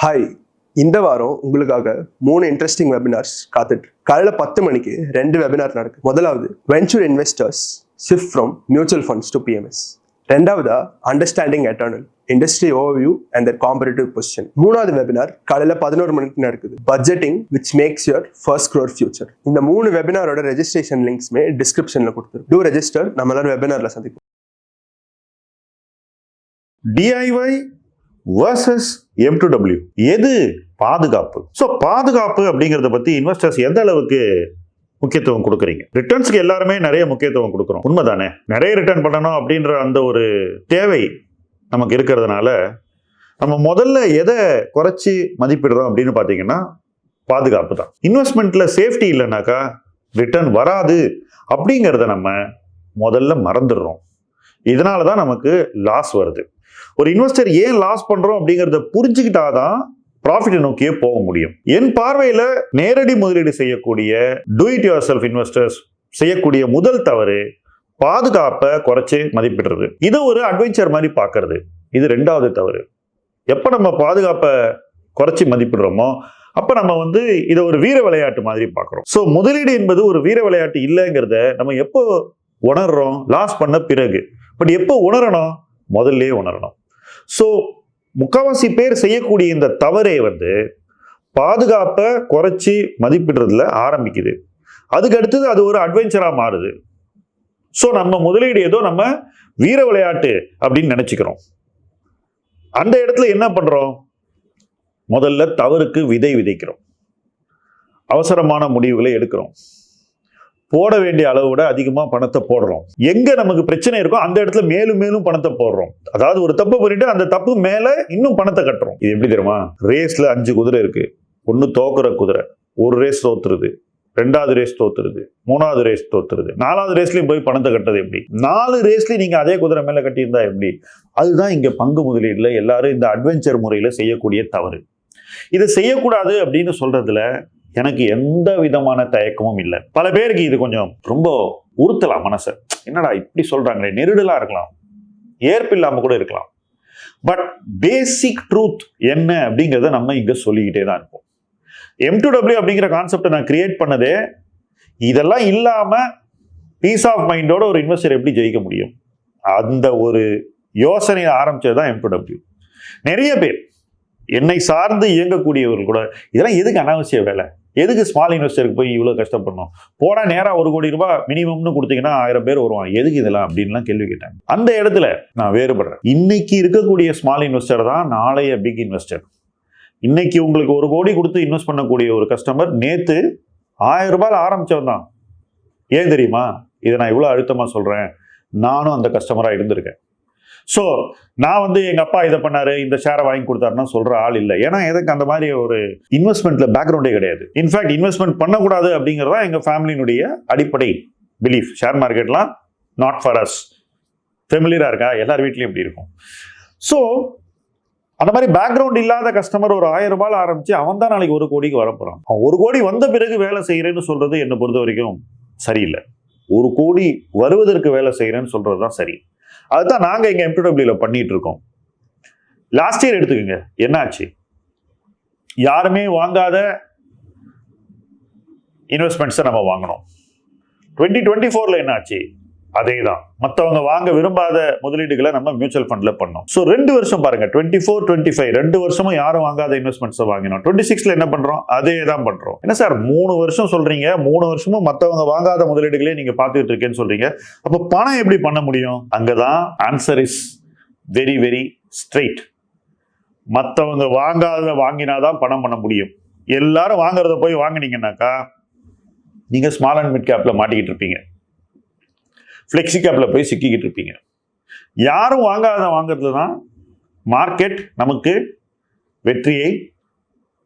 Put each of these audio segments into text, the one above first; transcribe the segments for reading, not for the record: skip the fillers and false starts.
Hi, இந்த வாரம் உங்களுக்காக 3 இன்ட்ரெஸ்டிங் வெபினார்ஸ் காத்துட்டு. காலையில் 10 மணிக்கு 2 வெபினார் நடக்குது. முதலாவது, venture investors shift from mutual funds to PMS. ரெண்டாவதா, understanding eternal industry overview and their competitive position. மூணாவது வெபினார் காலையில் 11 மணிக்கு நடக்குது, budgeting which makes your first crore future. இந்த 3 வெபினாரோட ரெஜிஸ்ட்ரேஷன் லிங்க்ஸ்மே டிஸ்கிரிப்ஷன்ல கொடுத்துரு. To register. நம்ம எல்லாரும் வெபினார்ல சந்திப்போம். DIY versus M2W எது பாதுகாப்பு? ஸோ பாதுகாப்பு அப்படிங்கிறத பற்றி இன்வெஸ்டர்ஸ் எந்த அளவுக்கு முக்கியத்துவம் கொடுக்குறீங்க? ரிட்டர்ன்ஸ்க்கு எல்லாருமே நிறைய முக்கியத்துவம் கொடுக்குறோம், உண்மைதானே? நிறைய ரிட்டர்ன் பண்ணணும் அப்படின்ற அந்த ஒரு தேவை நமக்கு இருக்கிறதுனால நம்ம முதல்ல எதை குறைச்சி மதிப்பிடுறோம் அப்படின்னு பார்த்தீங்கன்னா பாதுகாப்பு தான். இன்வெஸ்ட்மெண்ட்ல சேஃப்டி இல்லைனாக்கா ரிட்டர்ன் வராது அப்படிங்கிறத நம்ம முதல்ல மறந்துடுறோம். இதனால தான் நமக்கு லாஸ் வருது. ஒரு இன்வெஸ்டர் ஏன் லாஸ் பண்றோம் அப்படிங்கிறத புரிஞ்சுக்கிட்டாதான் ப்ராஃபிட்டை நோக்கியே போக முடியும். என் பார்வையில் நேரடி முதலீடு செய்யக்கூடிய do it your self investors செய்யக்கூடிய முதல் தவறு பாதுகாப்பை குறைச்சி மதிப்பிடுறது. இதை ஒரு அட்வென்ச்சர் மாதிரி பார்க்கறது. இது ரெண்டாவது தவறு. எப்போ நம்ம பாதுகாப்பை குறைச்சி மதிப்பிடுறோமோ அப்போ நம்ம இதை ஒரு வீர விளையாட்டு மாதிரி பார்க்குறோம். ஸோ முதலீடு என்பது ஒரு வீர விளையாட்டு இல்லைங்கிறத நம்ம எப்போ உணர்றோம்? லாஸ் பண்ண பிறகு. பட் எப்போ உணரணும்? முதல்ல உணரணும். ஸோ முக்கால்வாசி பேர் செய்யக்கூடிய இந்த தவறே பாதுகாப்பை குறைச்சி மதிப்பிடுறதுல ஆரம்பிக்குது. அதுக்கு அடுத்தது அது ஒரு அட்வென்ச்சரா மாறுது. ஸோ நம்ம முதலீடு ஏதோ நம்ம வீர விளையாட்டு அப்படின்னு நினைச்சுக்கிறோம். அந்த இடத்துல என்ன பண்றோம்? முதல்ல தவறுக்கு விதை விதைக்கிறோம், அவசரமான முடிவுகளை எடுக்கிறோம், போட வேண்டிய அளவு விட அதிகமா பணத்தை போடுறோம். எங்க நமக்கு பிரச்சனை இருக்கோ அந்த இடத்துல மேலும் மேலும் பணத்தை போடுறோம். அதாவது ஒரு தப்பு பண்ணிட்டு அந்த தப்பு மேல இன்னும் பணத்தை கட்டுறோம். இது எப்படி தெரியுமா? ரேஸ்ல 5 குதிரை இருக்கு. ஒன்னு தோக்குற குதிரை, ஒரு ரேஸ் தோத்துருது, 2வது ரேஸ் தோத்துருது, 3வது ரேஸ் தோத்துருது, 4வது ரேஸ்லயும் போய் பணத்தை கட்டுறது எப்படி? 4 ரேஸ்லயும் நீங்க அதே குதிரை மேல கட்டியிருந்தா எப்படி? அதுதான் இங்க பங்கு முதலீடுல எல்லாரும் இந்த அட்வென்ச்சர் முறையில செய்யக்கூடிய தவறு. இதை செய்யக்கூடாது அப்படின்னு சொல்றதுல எனக்கு எந்த விதமான தயக்கமும் இல்லை. பல பேருக்கு இது கொஞ்சம் ரொம்ப உறுத்தலாம் மனசை. என்னடா இப்படி சொல்றாங்களே, நெருடலா இருக்கலாம், ஏற்பு இல்லாம கூட இருக்கலாம். பட் பேசிக் ட்ரூத் என்ன அப்படிங்கிறத நம்ம இங்க சொல்லிக்கிட்டே தான் இருப்போம். M2W அப்படிங்கிற கான்செப்டை நான் கிரியேட் பண்ணதே இதெல்லாம் இல்லாம பீஸ் ஆஃப் மைண்டோட ஒரு இன்வெஸ்டர் எப்படி ஜெயிக்க முடியும், அந்த ஒரு யோசனையை ஆரம்பிச்சதுதான் M2W. நிறைய பேர் என்னை சார்ந்து இயங்கக்கூடியவர்கள் கூட இதெல்லாம் எதுக்கு அனாவசிய வேலை, எதுக்கு ஸ்மால் இன்வெஸ்டருக்கு போய் இவ்வளோ கஷ்டப்படணும், போனால் நேராக 1 கோடி ரூபாய் மினிமம்னு கொடுத்தீங்கன்னா 1000 பேர் வருவாங்க, எதுக்கு இதெல்லாம் அப்படின்லாம் கேள்வி கேட்டாங்க. அந்த இடத்துல நான் வேறுபடுறேன். இன்னைக்கு இருக்கக்கூடிய ஸ்மால் இன்வெஸ்டர் தான் நாளைய பிக் இன்வெஸ்டர். இன்னைக்கு உங்களுக்கு 1 கோடி கொடுத்து இன்வெஸ்ட் பண்ணக்கூடிய ஒரு கஸ்டமர் நேற்று 1000 ரூபாயில் ஆரம்பிச்சவன் தான். ஏன் தெரியுமா? இதை நான் இவ்வளோ அழுத்தமாக சொல்கிறேன். நானும் அந்த கஸ்டமராக இருந்திருக்கேன். ஸோ நான் எங்க அப்பா இதை பண்ணாரு, இந்த ஷேரை வாங்கி கொடுத்தாருன்னா சொல்ற ஆள் இல்லை. ஏன்னா எனக்கு அந்த மாதிரி ஒரு இன்வெஸ்ட்மெண்ட்ல பேக்ரவுண்டே கிடையாது. இன்ஃபேக்ட் இன்வெஸ்ட்மெண்ட் பண்ணக்கூடாது அப்படிங்கிறதா எங்க ஃபேமிலியினுடைய அடிப்படை பிலீஃப். ஷேர் மார்க்கெட்லாம் நாட் ஃபார் அஸ். ஃபெமிலியரா இருக்கா? எல்லார் வீட்லயும் இப்படி இருக்கும். ஸோ அந்த மாதிரி பேக்ரவுண்ட் இல்லாத கஸ்டமர் ஒரு 1000 ரூபாய் ஆரம்பிச்சு அவன் தான் நாளைக்கு 1 கோடிக்கு வரப்போறான். அவன் 1 கோடி வந்த பிறகு வேலை செய்யறேன்னு சொல்றது என்னை பொறுத்த வரைக்கும் சரியில்லை. 1 கோடி வருவதற்கு வேலை செய்யறேன்னு சொல்றதுதான் சரி. அதுதான் நாங்க இங்க M2W பண்ணிட்டு இருக்கோம். லாஸ்ட் இயர் எடுத்துக்கோங்க, என்ன ஆச்சு? யாருமே வாங்காத இன்வெஸ்ட்மெண்ட்ஸை நம்ம வாங்கினோம். 2024 என்ன ஆச்சு? அதே தான். மற்றவங்க வாங்க விரும்பாத முதலீடுகளை நம்ம மியூச்சுவல் ஃபண்ட்ல பண்ணோம். ஸோ 2 வருஷம் பாருங்க, 24, 25 2 வருஷமும் யாரும் வாங்காத இன்வெஸ்ட்மெண்ட்ஸை வாங்கினோம். 26ல என்ன பண்றோம்? அதே தான் பண்றோம். என்ன சார் 3 வருஷம் சொல்றீங்க, 3 வருஷமும் மற்றவங்க வாங்காத முதலீடுகளே நீங்க பார்த்துட்டு இருக்கேன்னு சொல்றீங்க, அப்ப பணம் எப்படி பண்ண முடியும்? அங்கதான் answer is very very straight. மற்றவங்க வாங்காத வாங்கினாதான் பணம் பண்ண முடியும். எல்லாரும் வாங்குறத போய் வாங்கினீங்கன்னாக்கா நீங்க ஸ்மால் அண்ட் மிட் கேப்ல மாட்டிக்கிட்டு இருப்பீங்க, ஃப்ளெக்ஸி கேப்ல போய் சிக்கிக்கிட்டு இருப்பீங்க. யாரும் வாங்காத வாங்குறதுல தான் மார்க்கெட் நமக்கு வெற்றியை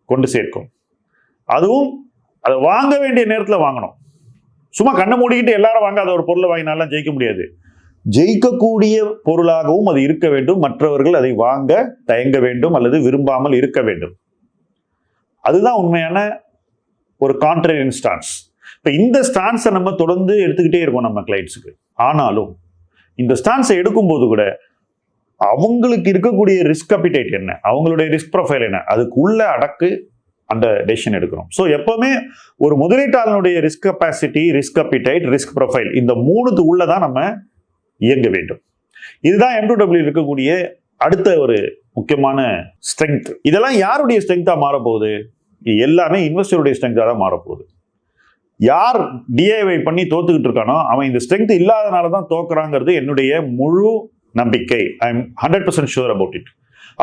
கொண்டு சேர்க்கும். அதுவும் அதை வாங்க வேண்டிய நேரத்தில் வாங்கணும். சும்மா கண்ணை மூடிக்கிட்டு எல்லாரும் வாங்காத ஒரு பொருளை வாங்கினாலும் ஜெயிக்க முடியாது. ஜெயிக்கக்கூடிய பொருளாகவும் அது இருக்க வேண்டும். மற்றவர்கள் அதை வாங்க தயங்க வேண்டும் அல்லது விரும்பாமல் இருக்க வேண்டும். அதுதான் உண்மையான ஒரு கான்ட்ரேரியன் ஸ்டான்ஸ். இப்போ இந்த ஸ்டான்ஸை நம்ம தொடர்ந்து எடுத்துக்கிட்டே இருக்கோம் நம்ம கிளைண்ட்ஸுக்கு. ஆனாலும் இந்த ஸ்டான்ஸை எடுக்கும்போது கூட அவங்களுக்கு இருக்கக்கூடிய ரிஸ்க் அப்பிடைட் என்ன, அவங்களுடைய ரிஸ்க் ப்ரொஃபைல் என்ன, அதுக்குள்ள அடக்கு அந்த டெசிஷன் எடுக்கிறோம். ஸோ எப்பவுமே ஒரு முதலீட்டாளனுடைய risk capacity, risk appetite, risk profile, இந்த மூணுக்கு உள்ளதான் நம்ம இயங்க வேண்டும். இதுதான் M2W இருக்கக்கூடிய அடுத்த ஒரு முக்கியமான ஸ்ட்ரென்த். இதெல்லாம் யாருடைய ஸ்ட்ரென்த்தா மாறப்போகுது? எல்லாமே இன்வெஸ்டருடைய ஸ்ட்ரென்த்தா தான் மாறப்போகுது. யார் டிஐவை பண்ணி தோத்துக்கிட்டு இருக்கானோ அவன் இந்த ஸ்ட்ரென்த் இல்லாதனால தான் தோக்குறாங்கிறது என்னுடைய முழு நம்பிக்கை. I am 100% sure about it.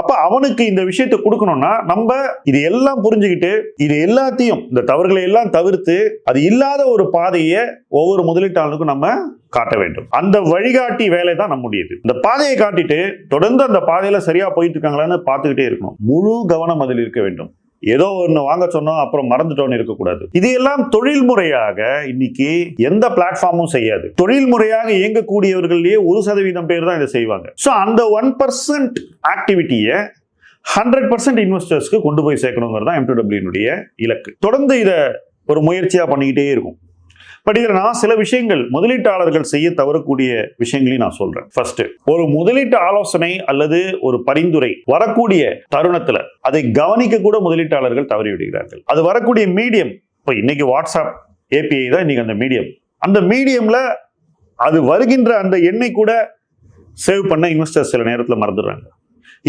அப்ப அவனுக்கு இந்த விஷயத்தை கொடுக்கணும்னா நம்ம இது எல்லாம் புரிஞ்சுக்கிட்டு இது எல்லாத்தையும், இந்த தவறுகளை எல்லாம் தவிர்த்து அது இல்லாத ஒரு பாதையை ஒவ்வொரு முதலீட்டாளனுக்கும் நம்ம காட்ட வேண்டும். அந்த வழிகாட்டி வேலை தான் நம்முடையது. இந்த பாதையை காட்டிட்டு தொடர்ந்து அந்த பாதையில சரியா போயிட்டு இருக்காங்களான்னு பார்த்துக்கிட்டே இருக்கணும். முழு கவனம் அதில் இருக்க வேண்டும். ஏதோ ஒன்று வாங்க சொன்னோம் அப்புறம் மறந்துட்டோன்னு இருக்கக்கூடாது. இது எல்லாம் தொழில் முறையாக இன்னைக்கு எந்த பிளாட்ஃபார்மும் செய்யாது. தொழில் முறையாக இயங்கக்கூடியவர்களே 1% பேர் தான் இதை செய்வாங்க. ஸோ அந்த 1% ஆக்டிவிட்டியை 100% இன்வெஸ்டர்ஸ்க்கு கொண்டு போய் சேர்க்கணுங்கிறது தான் M2W இலக்கு. தொடர்ந்து இதை ஒரு முயற்சியா பண்ணிக்கிட்டே இருக்கும். பட் இதில் நான் சில விஷயங்கள் முதலீட்டாளர்கள் செய்ய தவறக்கூடிய விஷயங்களையும் நான் சொல்றேன். ஃபர்ஸ்ட், ஒரு முதலீட்டு ஆலோசனை அல்லது ஒரு பரிந்துரை வரக்கூடிய தருணத்துல அதை கவனிக்க கூட முதலீட்டாளர்கள் தவறிவிடுகிறார்கள். அது வரக்கூடிய மீடியம், இப்போ இன்னைக்கு வாட்ஸ்அப் API தான் இன்னைக்கு அந்த மீடியம். அந்த மீடியம்ல அது வருகின்ற அந்த எண்ணை கூட சேவ் பண்ண இன்வெஸ்டர்ஸ் சில நேரத்தில் மறந்துடுறாங்க.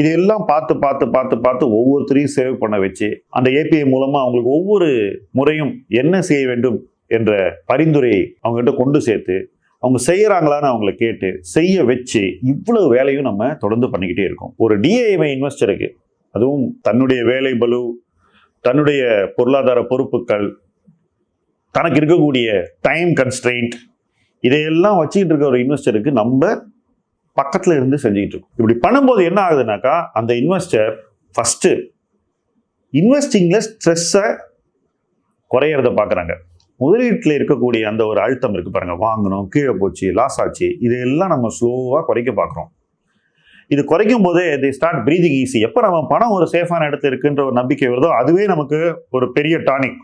இதெல்லாம் பார்த்து பார்த்து பார்த்து பார்த்து ஒவ்வொருத்தரையும் சேவ் பண்ண வச்சு அந்த API மூலமா அவங்களுக்கு ஒவ்வொரு முறையும் என்ன செய்ய வேண்டும் என்ற பரிந்துரையை அவங்ககிட்ட கொண்டு சேர்த்து அவங்க செய்யறாங்களான்னு அவங்கள கேட்டு செய்ய வச்சு இவ்வளவு வேலையும் நம்ம தொடர்ந்து பண்ணிக்கிட்டே இருக்கோம். ஒரு DIY இன்வெஸ்டருக்கு, அதுவும் தன்னுடைய வேலை பளு, தன்னுடைய பொருளாதார பொறுப்புகள், தனக்கு இருக்கக்கூடிய டைம் கன்ஸ்ட்ரெயின்ட், இதையெல்லாம் வச்சுக்கிட்டு இருக்க ஒரு இன்வெஸ்டருக்கு நம்ம பக்கத்துல இருந்து செஞ்சுக்கிட்டு இருக்கோம். இப்படி பண்ணும்போது என்ன ஆகுதுனாக்கா அந்த இன்வெஸ்டர் ஃபர்ஸ்ட் இன்வெஸ்டிங்ல ஸ்ட்ரெஸ்ஸை குறையறத பார்க்குறாங்க. முதலீட்டில் இருக்கக்கூடிய அந்த ஒரு அழுத்தம் இருக்கு பாருங்க, வாங்கணும், கீழே போச்சு, லாஸ் ஆச்சு, இதையெல்லாம் நம்ம ஸ்லோவாக குறைக்க பார்க்குறோம். இது குறைக்கும் போதே they start breathing easy. எப்போ நம்ம பணம் ஒரு சேஃபான இடத்துல இருக்குன்ற ஒரு நம்பிக்கை வருதோ அதுவே நமக்கு ஒரு பெரிய டானிக்.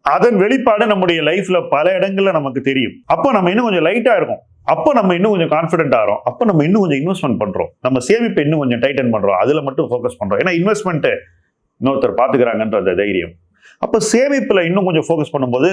அதன் வெளிப்பாடு நம்முடைய லைஃப்ல பல இடங்கள்ல நமக்கு தெரியும். அப்போ நம்ம இன்னும் கொஞ்சம் லைட்டா இருக்கும். அப்போ நம்ம இன்னும் கொஞ்சம் கான்ஃபிடென்ட் ஆகிறோம். அப்போ நம்ம இன்னும் கொஞ்சம் இன்வெஸ்ட்மெண்ட் பண்றோம். நம்ம சேமிப்பை இன்னும் கொஞ்சம் டைட்டன் பண்றோம். அதுல மட்டும் ஃபோக்கஸ் பண்றோம். ஏன்னா இன்வெஸ்ட்மெண்ட் இன்னொருத்தர் பாத்துக்கிறாங்கன்ற அந்த தைரியம். அப்போ சேமிப்புல இன்னும் கொஞ்சம் ஃபோக்கஸ் பண்ணும்போது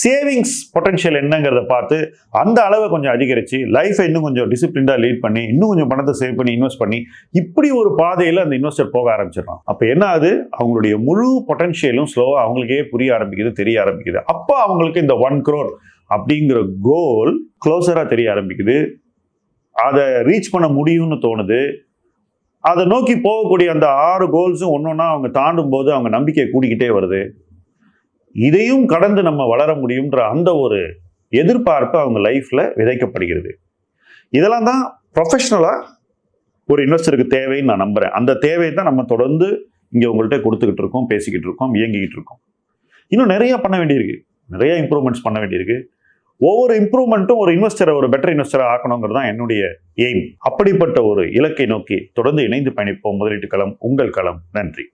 சேவிங்ஸ் பொட்டன்ஷியல் என்னங்கிறத பார்த்து அந்த அளவை கொஞ்சம் அதிகரிச்சு லைஃபை இன்னும் கொஞ்சம் டிசிப்ளின்டா லீட் பண்ணி இன்னும் கொஞ்சம் பணத்தை சேவ் பண்ணி இன்வெஸ்ட் பண்ணி இப்படி ஒரு பாதையில அந்த இன்வெஸ்டர் போக ஆரம்பிச்சிடறான். அப்போ என்ன ஆகுது, அவங்களுடைய முழு பொட்டன்ஷியலும் ஸ்லோவா அவங்களுக்கே புரிய ஆரம்பிக்குது, தெரிய ஆரம்பிக்குது. அப்போ அவங்களுக்கு இந்த 1 crore அப்படிங்கிற கோல் க்ளோசரா தெரிய ஆரம்பிக்குது. அதை ரீச் பண்ண முடியும்னு தோணுது. அதை நோக்கி போகக்கூடிய அந்த 6 கோல்ஸும் ஒன்னொன்னா அவங்க தாண்டும் போது அவங்க நம்பிக்கை கூடிக்கிட்டே வருது. இதையும் கடந்து நம்ம வளர முடியும்ன்ற அந்த ஒரு எதிர்பார்ப்பு அவங்க லைஃப்ல விதைக்கப்படுகிறது. இதெல்லாம் தான் ப்ரொஃபஷனலா ஒரு இன்வெஸ்டருக்கு தேவைன்னு நான் நம்புறேன். அந்த தேவையை தான் நம்ம தொடர்ந்து இங்க உங்கள்கிட்ட கொடுத்துக்கிட்டு இருக்கோம், பேசிக்கிட்டு இருக்கோம், இயங்கிக்கிட்டு இருக்கோம். இன்னும் நிறைய பண்ண வேண்டியிருக்கு, நிறைய இம்ப்ரூவ்மெண்ட்ஸ் பண்ண வேண்டியிருக்கு. ஒவ்வொரு இம்ப்ரூவ்மெண்ட்டும் ஒரு இன்வெஸ்டரை ஒரு பெட்டர் இன்வெஸ்டரா ஆக்கணுங்கிறது தான் என்னுடைய எய்ம். அப்படிப்பட்ட ஒரு இலக்கை நோக்கி தொடர்ந்து இணைந்து பயணிப்போம். முதலீட்டு களம் உங்கள் களம். நன்றி.